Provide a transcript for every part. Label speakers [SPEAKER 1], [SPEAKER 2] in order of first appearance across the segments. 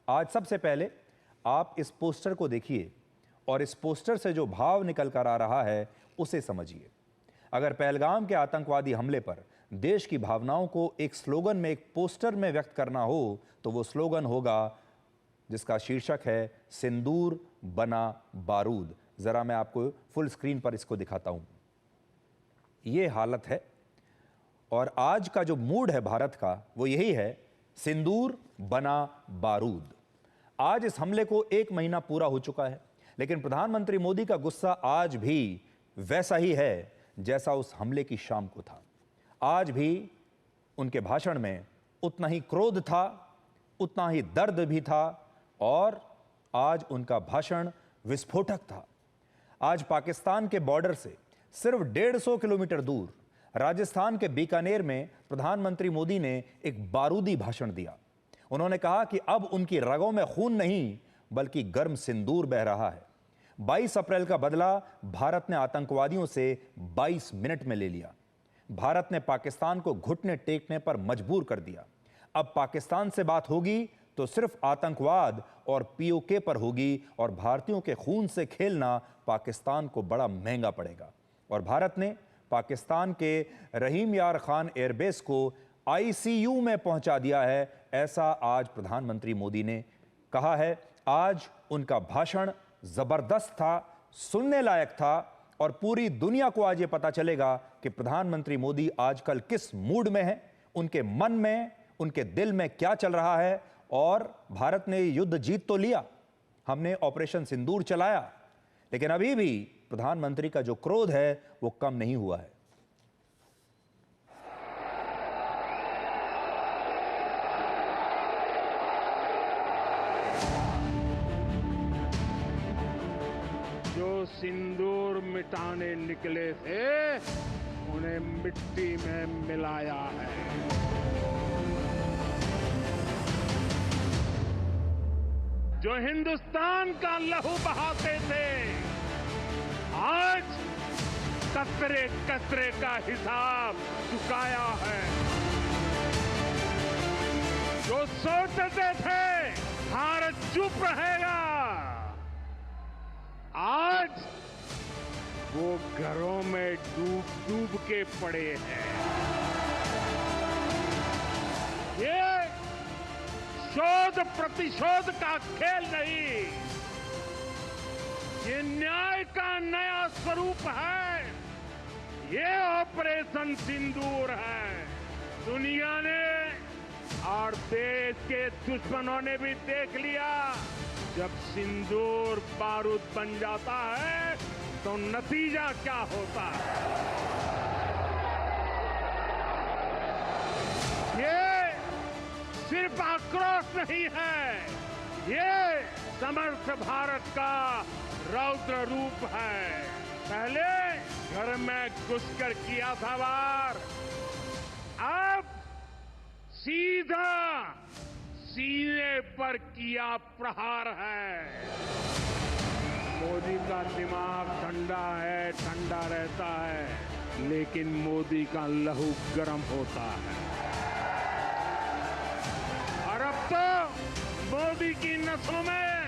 [SPEAKER 1] आज सबसे पहले आप इस पोस्टर को देखिए और इस पोस्टर से जो भाव निकल कर आ रहा है उसे समझिए। अगर पहलगाम के आतंकवादी हमले पर देश की भावनाओं को एक स्लोगन में, एक पोस्टर में व्यक्त करना हो तो वो स्लोगन होगा जिसका शीर्षक है सिंदूर बना बारूद। जरा मैं आपको फुल स्क्रीन पर इसको दिखाता हूं। ये हालत है और आज का जो मूड है भारत का वो यही है, सिंदूर बना बारूद। आज इस हमले को 1 महीना पूरा हो चुका है, लेकिन प्रधानमंत्री मोदी का गुस्सा आज भी वैसा ही है जैसा उस हमले की शाम को था। आज भी उनके भाषण में उतना ही क्रोध था, उतना ही दर्द भी था और आज उनका भाषण विस्फोटक था। आज पाकिस्तान के बॉर्डर से सिर्फ 150 किलोमीटर दूर राजस्थान के बीकानेर में प्रधानमंत्री मोदी ने एक बारूदी भाषण दिया। उन्होंने कहा कि अब उनकी रगों में खून नहीं बल्कि गर्म सिंदूर बह रहा है। 22 अप्रैल का बदला भारत ने आतंकवादियों से 22 मिनट में ले लिया। भारत ने पाकिस्तान को घुटने टेकने पर मजबूर कर दिया। अब पाकिस्तान से बात होगी तो सिर्फ आतंकवाद और पीओके पर होगी और भारतीयों के खून से खेलना पाकिस्तान को बड़ा महंगा पड़ेगा। और भारत ने पाकिस्तान के रहीम यार खान एयरबेस को आईसीयू में पहुंचा दिया है, ऐसा आज प्रधानमंत्री मोदी ने कहा है। आज उनका भाषण जबरदस्त था, सुनने लायक था और पूरी दुनिया को आज ये पता चलेगा कि प्रधानमंत्री मोदी आजकल किस मूड में है, उनके मन में, उनके दिल में क्या चल रहा है। और भारत ने युद्ध जीत तो लिया, हमने ऑपरेशन सिंदूर चलाया, लेकिन अभी भी प्रधानमंत्री का जो क्रोध है वो कम नहीं हुआ है।
[SPEAKER 2] जो सिंदूर मिटाने निकले थे उन्हें मिट्टी में मिलाया है। जो हिंदुस्तान का लहू बहाते थे आज कतरे कतरे का हिसाब चुकाया है। जो सोचते थे भारत चुप रहेगा आज वो घरों में डूब डूब के पड़े हैं। ये शोध प्रतिशोध का खेल नहीं, ये न्याय का नया स्वरूप है। ये ऑपरेशन सिंदूर है। दुनिया ने और देश के दुश्मनों ने भी देख लिया, जब सिंदूर बारूद बन जाता है तो नतीजा क्या होता है। ये सिर्फ आक्रोश नहीं है, ये समर्थ भारत का रौद्र रूप है। पहले घर में घुसकर किया था वार, अब सीधा सीने पर किया प्रहार है। मोदी का दिमाग ठंडा है, ठंडा रहता है, लेकिन मोदी का लहू गर्म होता है। और अब तो मोदी की नसों में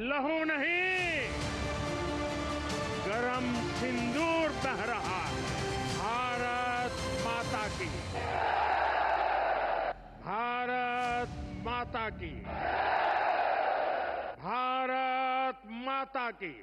[SPEAKER 2] लहू नहीं, गरम सिंदूर बह रहा है। भारत माता की, भारत माता की, भारत माता की।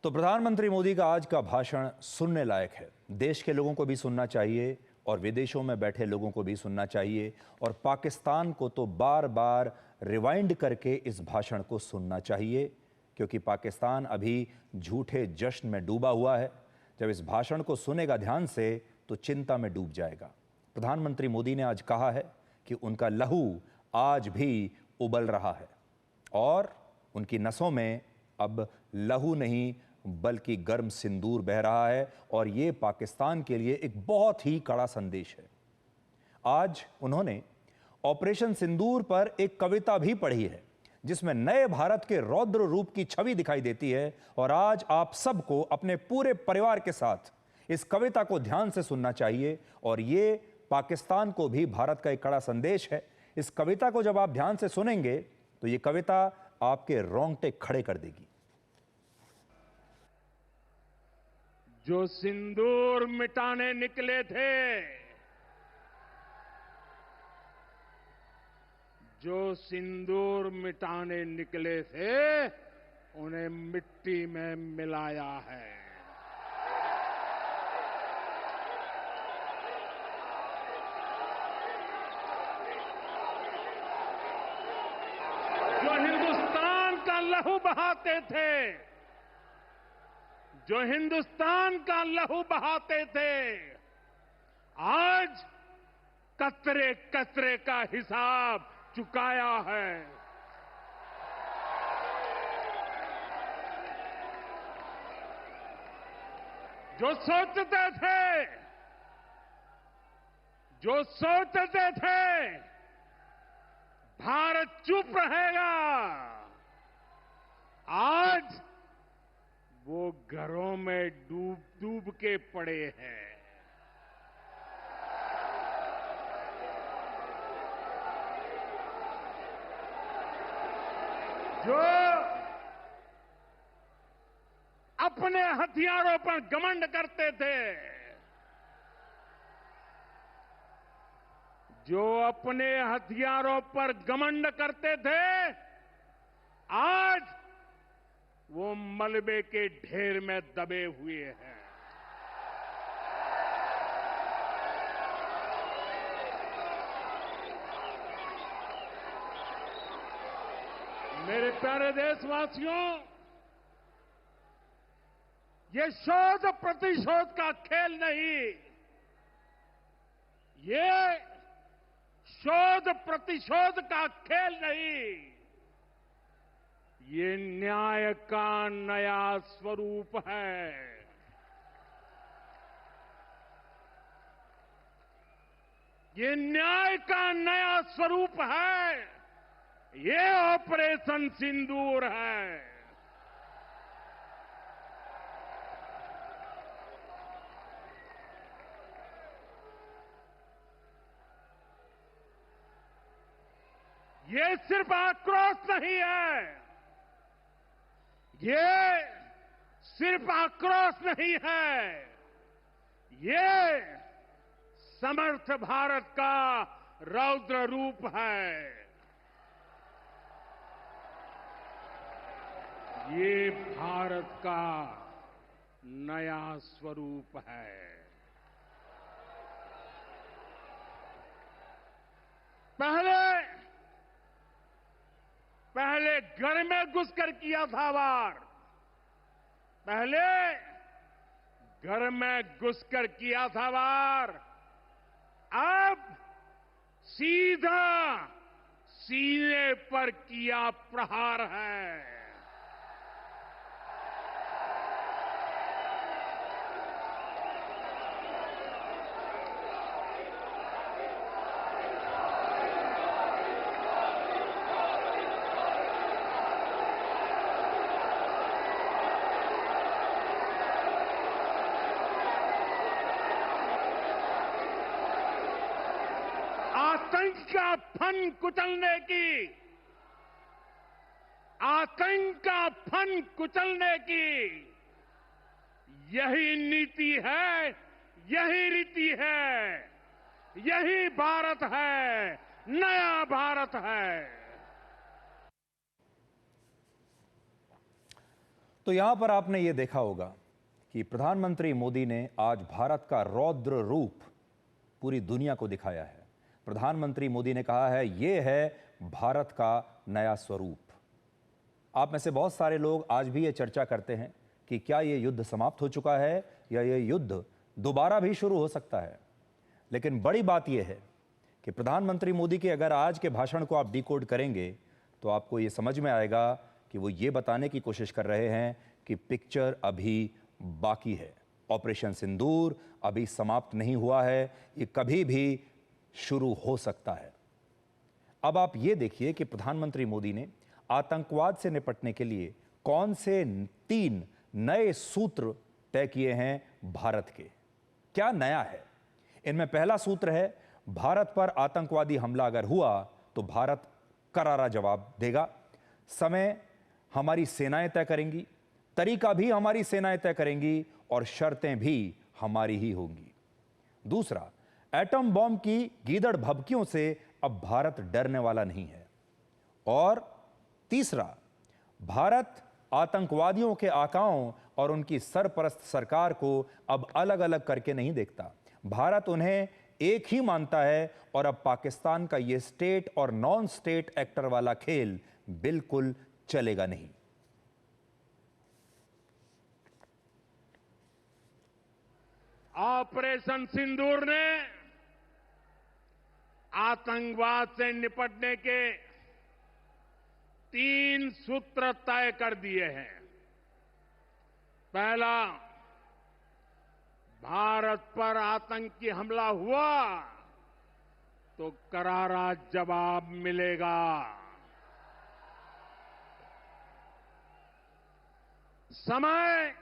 [SPEAKER 1] तो प्रधानमंत्री मोदी का आज का भाषण सुनने लायक है। देश के लोगों को भी सुनना चाहिए और विदेशों में बैठे लोगों को भी सुनना चाहिए और पाकिस्तान को तो बार बार रिवाइंड करके इस भाषण को सुनना चाहिए, क्योंकि पाकिस्तान अभी झूठे जश्न में डूबा हुआ है। जब इस भाषण को सुनेगा ध्यान से तो चिंता में डूब जाएगा। प्रधानमंत्री मोदी ने आज कहा है कि उनका लहू आज भी उबल रहा है और उनकी नसों में अब लहू नहीं बल्कि गर्म सिंदूर बह रहा है और ये पाकिस्तान के लिए एक बहुत ही कड़ा संदेश है। आज उन्होंने ऑपरेशन सिंदूर पर एक कविता भी पढ़ी है जिसमें नए भारत के रौद्र रूप की छवि दिखाई देती है और आज आप सबको अपने पूरे परिवार के साथ इस कविता को ध्यान से सुनना चाहिए और ये पाकिस्तान को भी भारत का एक कड़ा संदेश है। इस कविता को जब आप ध्यान से सुनेंगे तो ये कविता आपके रोंगटे खड़े कर देगी।
[SPEAKER 2] जो सिंदूर मिटाने निकले थे, जो सिंदूर मिटाने निकले थे, उन्हें मिट्टी में मिलाया है। जो हिंदुस्तान का लहू बहाते थे, जो हिंदुस्तान का लहू बहाते थे, आज कतरे कतरे का हिसाब चुकाया है। जो सोचते थे भारत चुप रहेगा, आज वो घरों में डूब डूब के पड़े हैं। जो अपने हथियारों पर घमंड करते थे, जो अपने हथियारों पर घमंड करते थे, आज वो मलबे के ढेर में दबे हुए हैं। मेरे प्यारे देशवासियों, ये शोध प्रतिशोध का खेल नहीं, ये शोध प्रतिशोध का खेल नहीं, ये न्याय का नया स्वरूप है। ये न्याय का नया स्वरूप है। ये ऑपरेशन सिंदूर है। ये सिर्फ आक्रोश नहीं है, ये सिर्फ आक्रोश नहीं है, ये समर्थ भारत का रौद्र रूप है। ये भारत का नया स्वरूप है। पहले घर में घुसकर किया था वार, पहले घर में घुसकर किया था वार, अब सीधा सीने पर किया प्रहार है। आतंक का फन कुचलने की, आतंक का फन कुचलने की यही नीति है, यही रीति है, यही भारत है, नया भारत है।
[SPEAKER 1] तो यहां पर आपने ये देखा होगा कि प्रधानमंत्री मोदी ने आज भारत का रौद्र रूप पूरी दुनिया को दिखाया है। प्रधानमंत्री मोदी ने कहा है, ये है भारत का नया स्वरूप। आप में से बहुत सारे लोग आज भी ये चर्चा करते हैं कि क्या ये युद्ध समाप्त हो चुका है या ये युद्ध दोबारा भी शुरू हो सकता है। लेकिन बड़ी बात यह है कि प्रधानमंत्री मोदी के अगर आज के भाषण को आप डिकोड करेंगे तो आपको ये समझ में आएगा कि वो ये बताने की कोशिश कर रहे हैं कि पिक्चर अभी बाकी है, ऑपरेशन सिंदूर अभी समाप्त नहीं हुआ है, ये कभी भी शुरू हो सकता है। अब आप ये देखिए कि प्रधानमंत्री मोदी ने आतंकवाद से निपटने के लिए कौन से 3 नए सूत्र तय किए हैं भारत के। क्या नया है? इनमें पहला सूत्र है, भारत पर आतंकवादी हमला अगर हुआ तो भारत करारा जवाब देगा। समय हमारी सेनाएं तय करेंगी, तरीका भी हमारी सेनाएं तय करेंगी और शर्तें भी हमारी ही होंगी। दूसरा, एटम बॉम्ब की गीदड़ भभकियों से अब भारत डरने वाला नहीं है। और तीसरा, भारत आतंकवादियों के आकाओं और उनकी सरपरस्त सरकार को अब अलग अलग करके नहीं देखता। भारत उन्हें एक ही मानता है और अब पाकिस्तान का यह स्टेट और नॉन स्टेट एक्टर वाला खेल बिल्कुल चलेगा नहीं।
[SPEAKER 2] ऑपरेशन सिंदूर ने आतंकवाद से निपटने के 3 सूत्र तय कर दिए हैं। पहला, भारत पर आतंकी हमला हुआ तो करारा जवाब मिलेगा। समय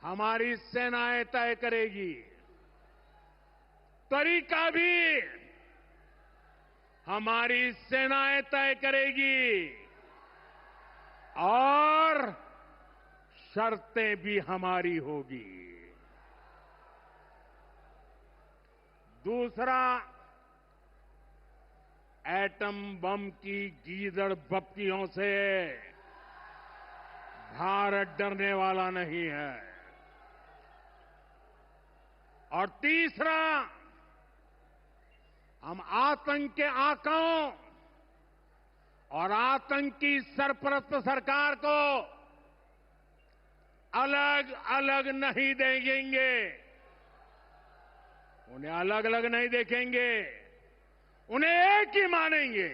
[SPEAKER 2] हमारी सेनाएं तय करेगी, तरीका भी हमारी सेनाएं तय करेगी और शर्तें भी हमारी होगी। दूसरा, एटम बम की गीदड़ भभकियों से भारत डरने वाला नहीं है। और तीसरा, हम आतंक के आकाओं और आतंकी सरपरस्त सरकार को अलग अलग नहीं देखेंगे, उन्हें अलग अलग नहीं देखेंगे, उन्हें एक ही मानेंगे।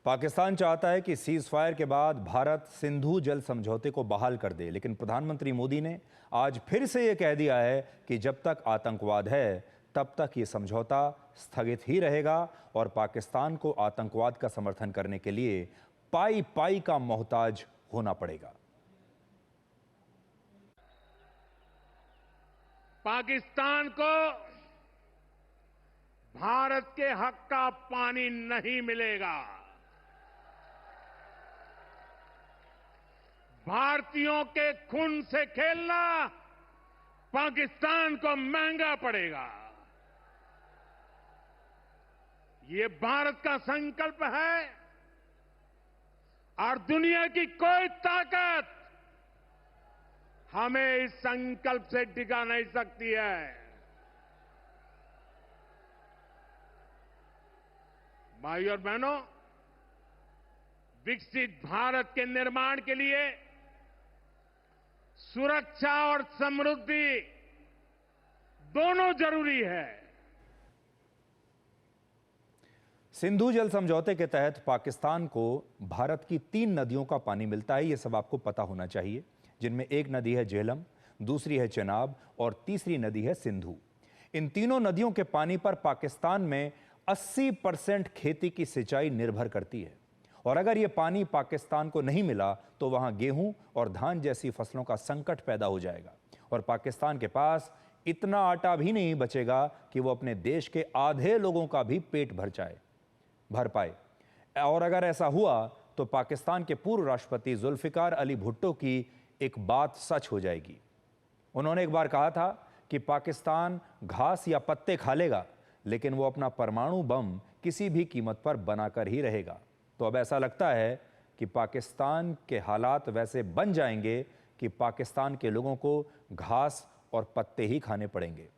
[SPEAKER 1] पाकिस्तान चाहता है कि सीज फायर के बाद भारत सिंधु जल समझौते को बहाल कर दे, लेकिन प्रधानमंत्री मोदी ने आज फिर से यह कह दिया है कि जब तक आतंकवाद है तब तक यह समझौता स्थगित ही रहेगा और पाकिस्तान को आतंकवाद का समर्थन करने के लिए पाई पाई का मोहताज होना पड़ेगा।
[SPEAKER 2] पाकिस्तान को भारत के हक का पानी नहीं मिलेगा। भारतीयों के खून से खेलना पाकिस्तान को महंगा पड़ेगा। ये भारत का संकल्प है और दुनिया की कोई ताकत हमें इस संकल्प से टिका नहीं सकती है। भाइयों और बहनों, विकसित भारत के निर्माण के लिए सुरक्षा और समृद्धि दोनों जरूरी है।
[SPEAKER 1] सिंधु जल समझौते के तहत पाकिस्तान को भारत की 3 नदियों का पानी मिलता है, यह सब आपको पता होना चाहिए, जिनमें एक नदी है झेलम, दूसरी है चेनाब और तीसरी नदी है सिंधु। इन तीनों नदियों के पानी पर पाकिस्तान में 80% खेती की सिंचाई निर्भर करती है और अगर यह पानी पाकिस्तान को नहीं मिला तो वहां गेहूं और धान जैसी फसलों का संकट पैदा हो जाएगा और पाकिस्तान के पास इतना आटा भी नहीं बचेगा कि वो अपने देश के आधे लोगों का भी पेट भर पाए। और अगर ऐसा हुआ तो पाकिस्तान के पूर्व राष्ट्रपति जुल्फिकार अली भुट्टो की एक बात सच हो जाएगी। उन्होंने एक बार कहा था कि पाकिस्तान घास या पत्ते खा लेगा लेकिन वो अपना परमाणु बम किसी भी कीमत पर बनाकर ही रहेगा। तो अब ऐसा लगता है कि पाकिस्तान के हालात वैसे बन जाएंगे कि पाकिस्तान के लोगों को घास और पत्ते ही खाने पड़ेंगे।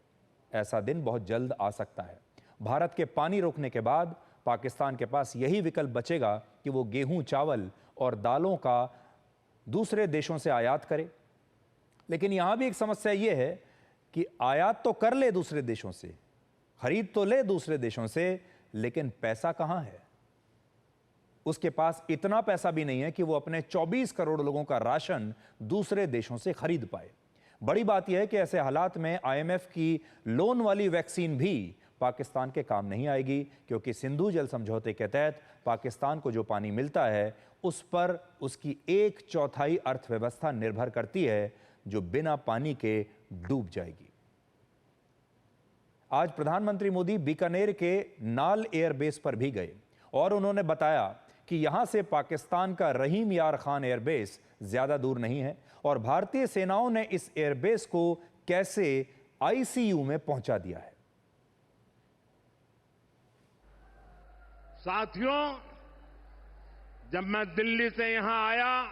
[SPEAKER 1] ऐसा दिन बहुत जल्द आ सकता है। भारत के पानी रोकने के बाद पाकिस्तान के पास यही विकल्प बचेगा कि वो गेहूं, चावल और दालों का दूसरे देशों से आयात करे। लेकिन यहां भी एक समस्या यह है कि आयात तो कर ले दूसरे देशों से, खरीद तो ले दूसरे देशों से, लेकिन पैसा कहां है? उसके पास इतना पैसा भी नहीं है कि वो अपने 24 करोड़ लोगों का राशन दूसरे देशों से खरीद पाए। बड़ी बात यह है कि ऐसे हालात में आईएमएफ की लोन वाली वैक्सीन भी पाकिस्तान के काम नहीं आएगी, क्योंकि सिंधु जल समझौते के तहत पाकिस्तान को जो पानी मिलता है उस पर उसकी 1/4 अर्थव्यवस्था निर्भर करती है, जो बिना पानी के डूब जाएगी। आज प्रधानमंत्री मोदी बीकानेर के नाल एयरबेस पर भी गए और उन्होंने बताया कि यहां से पाकिस्तान का रहीम यार खान एयरबेस ज्यादा दूर नहीं है और भारतीय सेनाओं ने इस एयरबेस को कैसे आईसीयू में पहुंचा दिया है।
[SPEAKER 2] साथियों, जब मैं दिल्ली से यहां आया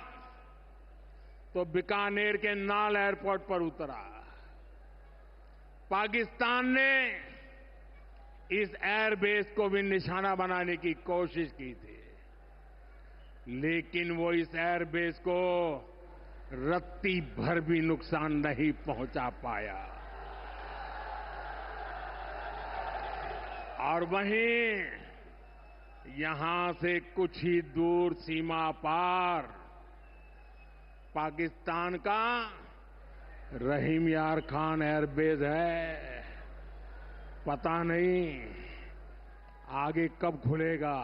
[SPEAKER 2] तो बीकानेर के नाल एयरपोर्ट पर उतरा। पाकिस्तान ने इस एयरबेस को भी निशाना बनाने की कोशिश की थी, लेकिन वो इस एयरबेस को रत्ती भर भी नुकसान नहीं पहुंचा पाया। और वहीं यहां से कुछ ही दूर सीमा पार पाकिस्तान का रहीम यार खान एयरबेस है। पता नहीं आगे कब खुलेगा।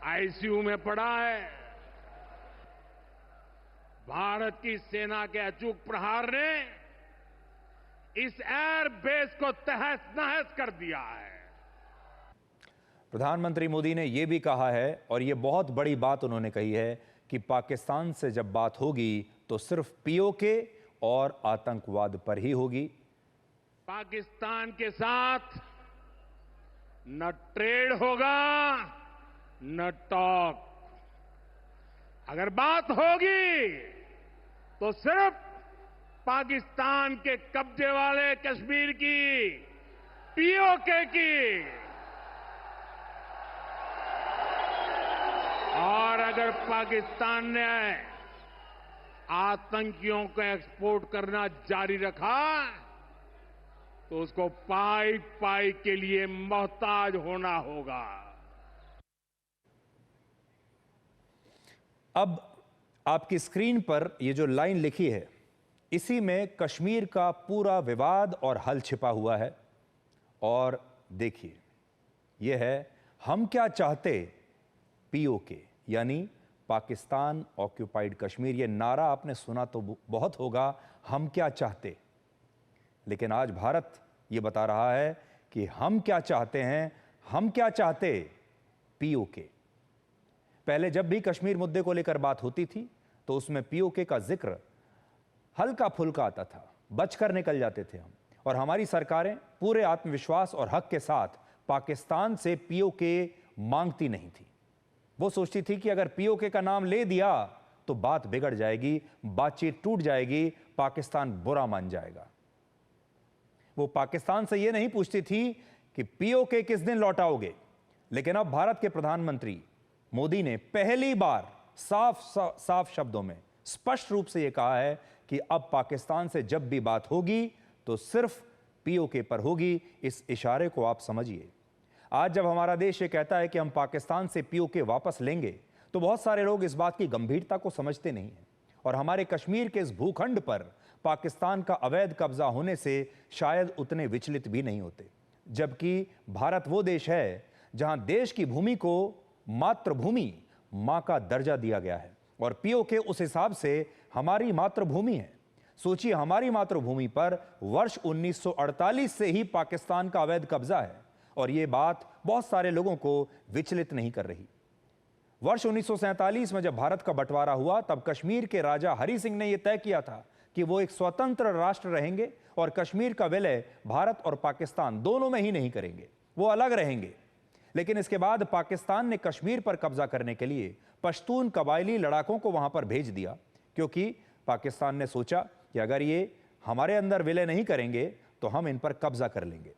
[SPEAKER 2] आईसीयू में पड़ा है। भारत की सेना के अचूक प्रहार ने इस एयरबेस को तहस नहस कर दिया है।
[SPEAKER 1] प्रधानमंत्री मोदी ने यह भी कहा है, और यह बहुत बड़ी बात उन्होंने कही है, कि पाकिस्तान से जब बात होगी तो सिर्फ पीओके और आतंकवाद पर ही होगी।
[SPEAKER 2] पाकिस्तान के साथ न ट्रेड होगा न टॉक। अगर बात होगी तो सिर्फ पाकिस्तान के कब्जे वाले कश्मीर की, पीओके की। और अगर पाकिस्तान ने आतंकियों को एक्सपोर्ट करना जारी रखा तो उसको पाई पाई के लिए मोहताज होना होगा।
[SPEAKER 1] अब आपकी स्क्रीन पर ये जो लाइन लिखी है, इसी में कश्मीर का पूरा विवाद और हल छिपा हुआ है। और देखिए, यह है हम क्या चाहते पीओके, यानी पाकिस्तान ऑक्यूपाइड कश्मीर। यह नारा आपने सुना तो बहुत होगा, हम क्या चाहते। लेकिन आज भारत यह बता रहा है कि हम क्या चाहते हैं। हम क्या चाहते पीओके। पहले जब भी कश्मीर मुद्दे को लेकर बात होती थी तो उसमें पीओके का जिक्र हल्का फुल्का आता था, बचकर निकल जाते थे हम। और हमारी सरकारें पूरे आत्मविश्वास और हक के साथ पाकिस्तान से पीओके मांगती नहीं थी। वो सोचती थी कि अगर पीओके का नाम ले दिया तो बात बिगड़ जाएगी, बातचीत टूट जाएगी, पाकिस्तान बुरा मान जाएगा। वो पाकिस्तान से ये नहीं पूछती थी कि पीओके किस दिन लौटाओगे। लेकिन अब भारत के प्रधानमंत्री मोदी ने पहली बार साफ शब्दों में स्पष्ट रूप से यह कहा है कि अब पाकिस्तान से जब भी बात होगी तो सिर्फ पीओके पर होगी। इस इशारे को आप समझिए। आज जब हमारा देश ये कहता है कि हम पाकिस्तान से पीओके वापस लेंगे तो बहुत सारे लोग इस बात की गंभीरता को समझते नहीं हैं और हमारे कश्मीर के इस भूखंड पर पाकिस्तान का अवैध कब्जा होने से शायद उतने विचलित भी नहीं होते। जबकि भारत वो देश है जहां देश की भूमि को मातृभूमि, मां का दर्जा दिया गया है और पीओके उस हिसाब से हमारी मातृभूमि है। सोचिए, हमारी मातृभूमि पर वर्ष 1948 से ही पाकिस्तान का अवैध कब्जा है और यह बात बहुत सारे लोगों को विचलित नहीं कर रही। वर्ष 1947 में जब भारत का बंटवारा हुआ तब कश्मीर के राजा हरि सिंह ने यह तय किया था कि वो एक स्वतंत्र राष्ट्र रहेंगे और कश्मीर का विलय भारत और पाकिस्तान दोनों में ही नहीं करेंगे, वो अलग रहेंगे। लेकिन इसके बाद पाकिस्तान ने कश्मीर पर कब्जा करने के लिए पश्तून कबायली लड़ाकों को वहां पर भेज दिया, क्योंकि पाकिस्तान ने सोचा कि अगर ये हमारे अंदर विलय नहीं करेंगे तो हम इन पर कब्जा कर लेंगे।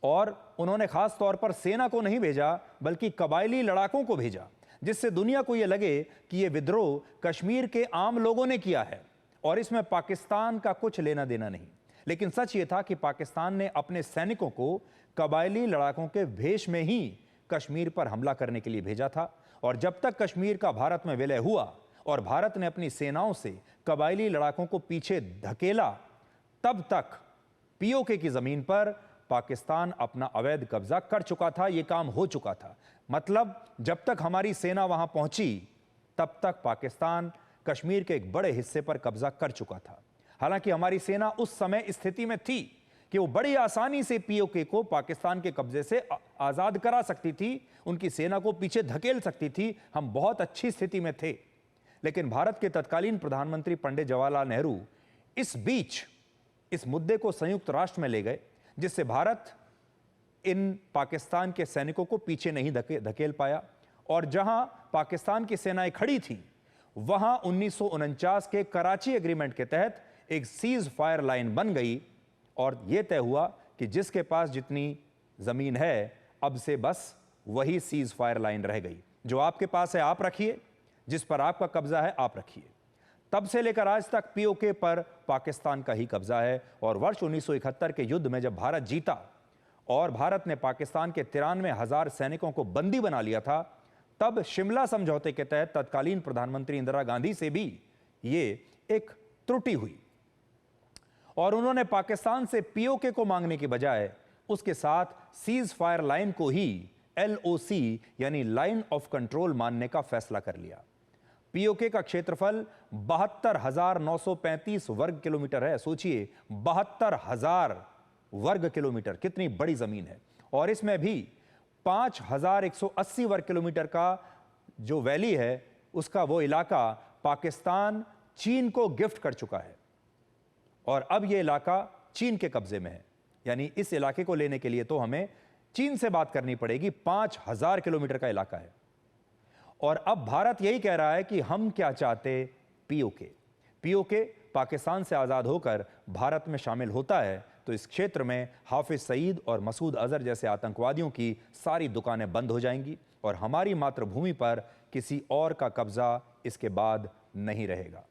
[SPEAKER 1] और उन्होंने खास तौर पर सेना को नहीं भेजा बल्कि कबायली लड़ाकों को भेजा, जिससे दुनिया को यह लगे कि यह विद्रोह कश्मीर के आम लोगों ने किया है और इसमें पाकिस्तान का कुछ लेना देना नहीं। लेकिन सच यह था कि पाकिस्तान ने अपने सैनिकों को कबायली लड़ाकों के भेष में ही कश्मीर पर हमला करने के लिए भेजा था। और जब तक कश्मीर का भारत में विलय हुआ और भारत ने अपनी सेनाओं से कबायली लड़ाकों को पीछे धकेला, तब तक पीओके की जमीन पर पाकिस्तान अपना अवैध कब्जा कर चुका था। यह काम हो चुका था। मतलब जब तक हमारी सेना वहां पहुंची तब तक पाकिस्तान कश्मीर के एक बड़े हिस्से पर कब्जा कर चुका था। हालांकि हमारी सेना उस समय स्थिति में थी कि वो बड़ी आसानी से पीओके को पाकिस्तान के कब्जे से आजाद करा सकती थी, उनकी सेना को पीछे धकेल सकती थी। हम बहुत अच्छी स्थिति में थे। लेकिन भारत के तत्कालीन प्रधानमंत्री पंडित जवाहरलाल नेहरू इस बीच इस मुद्दे को संयुक्त राष्ट्र में ले गए, जिससे भारत इन पाकिस्तान के सैनिकों को पीछे नहीं धकेल पाया। और जहां पाकिस्तान की सेनाएं खड़ी थी, वहां 1949 के कराची एग्रीमेंट के तहत एक सीज फायर लाइन बन गई और यह तय हुआ कि जिसके पास जितनी जमीन है, अब से बस वही सीज फायर लाइन रह गई। जो आपके पास है आप रखिए, जिस पर आपका कब्जा है आप रखिए। तब से लेकर आज तक पीओके पर पाकिस्तान का ही कब्जा है। और वर्ष 1971 के युद्ध में जब भारत जीता और भारत ने पाकिस्तान के 93,000 सैनिकों को बंदी बना लिया था, तब शिमला समझौते के तहत तत्कालीन प्रधानमंत्री इंदिरा गांधी से भी ये एक त्रुटि हुई और उन्होंने पाकिस्तान से पीओके को मांगने की बजाय उसके साथ सीज फायर लाइन को ही LOC यानी लाइन ऑफ कंट्रोल मानने का फैसला कर लिया। पीओके का क्षेत्रफल 72,935 वर्ग किलोमीटर है। सोचिए, 72,000 वर्ग किलोमीटर, कितनी बड़ी जमीन है। और इसमें भी 5,180 वर्ग किलोमीटर का जो वैली है, उसका वो इलाका पाकिस्तान चीन को गिफ्ट कर चुका है और अब यह इलाका चीन के कब्जे में है। यानी इस इलाके को लेने के लिए तो हमें चीन से बात करनी पड़ेगी। 5,000 किलोमीटर का इलाका है और अब भारत यही कह रहा है कि हम क्या चाहते, पीओके पाकिस्तान से आजाद होकर भारत में शामिल होता है तो इस क्षेत्र में हाफिज सईद और मसूद अजहर जैसे आतंकवादियों की सारी दुकानें बंद हो जाएंगी और हमारी मातृभूमि पर किसी और का कब्जा इसके बाद नहीं रहेगा।